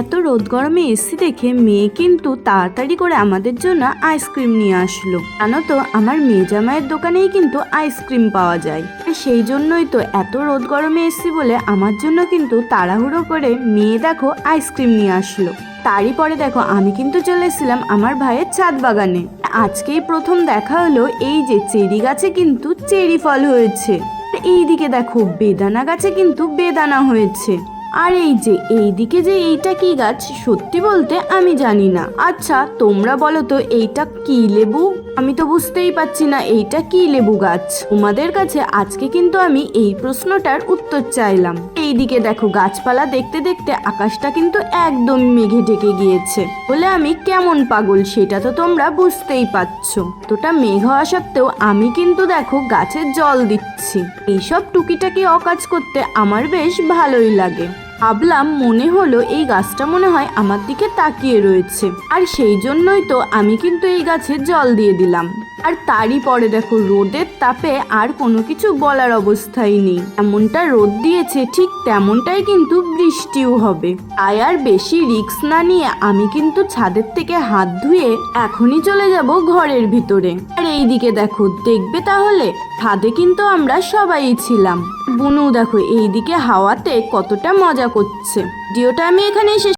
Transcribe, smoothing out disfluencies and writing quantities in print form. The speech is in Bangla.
এত রোদ গরমে এসি দেখে মেয়ে কিন্তু তাড়াতাড়ি করে আমাদের জন্য আইসক্রিম নিয়ে আসলো। জানো তো আমার মেয়ে জামাইয়ের দোকানেই কিন্তু আইসক্রিম পাওয়া যায়। সেই জন্যই তো এত রোদ গরমে এসি বলে আমার জন্য কিন্তু তাড়াহুড়ো করে মেয়ে দেখো আইসক্রিম নিয়ে আসলো। তারই পরে দেখো আমি কিন্তু চলে এসেছিলাম আমার ভাইয়ের ছাদ বাগানে। আজকেই প্রথম দেখা হলো এই যে চেরি গাছে কিন্তু চেরি ফল হয়েছে, এইদিকে দেখো বেদানা গাছে কিন্তু বেদানা হয়েছে। আর এইদিকে যে এইটা কি গাছ সত্যি বলতে আমি জানি না। আচ্ছা তোমরা বলো তো এইটা কি লেবু? আমি তো বুঝতেই পারছি না এইটা কি লেবু গাছ। তোমাদের কাছে আজকে কিন্তু আমি এই প্রশ্নটার উত্তর চাইলাম। এইদিকে দেখো গাছপালা দেখতে দেখতে আকাশটা কিন্তু একদম মেঘে ঢেকে গিয়েছে। বলে আমি কেমন পাগল সেটা তো তোমরা বুঝতেই পারছো। তোটা মেঘ হওয়া সত্ত্বেও আমি কিন্তু দেখো গাছে জল দিচ্ছি। এইসব টুকিটাকি অকাজ করতে আমার বেশ ভালোই লাগে। ভাবলাম মনে হলো এই গাছটা মনে হয় আমার দিকে তাকিয়ে রয়েছে, আর সেই জন্যই তো আমি কিন্তু এই গাছে জল দিয়ে দিলাম। আর তারই পরে দেখো রোদের তাপে আর কোনো কিছু বলার অবস্থাই নেই। এমনটা রোদ দিয়েছে ঠিক তেমনটাই কিন্তু বৃষ্টিও হবে। তাই আর বেশি রিস্ক না নিয়ে আমি কিন্তু ছাদের থেকে হাত ধুয়ে এখনই চলে যাব ঘরের ভিতরে। আর এইদিকে দেখো দেখবে তাহলে ছাদে কিন্তু আমরা সবাই ছিলাম। বুনু দেখো এইদিকে হাওয়াতে কতটা মজা করছে। ভিডিওটা আমি এখানে শেষ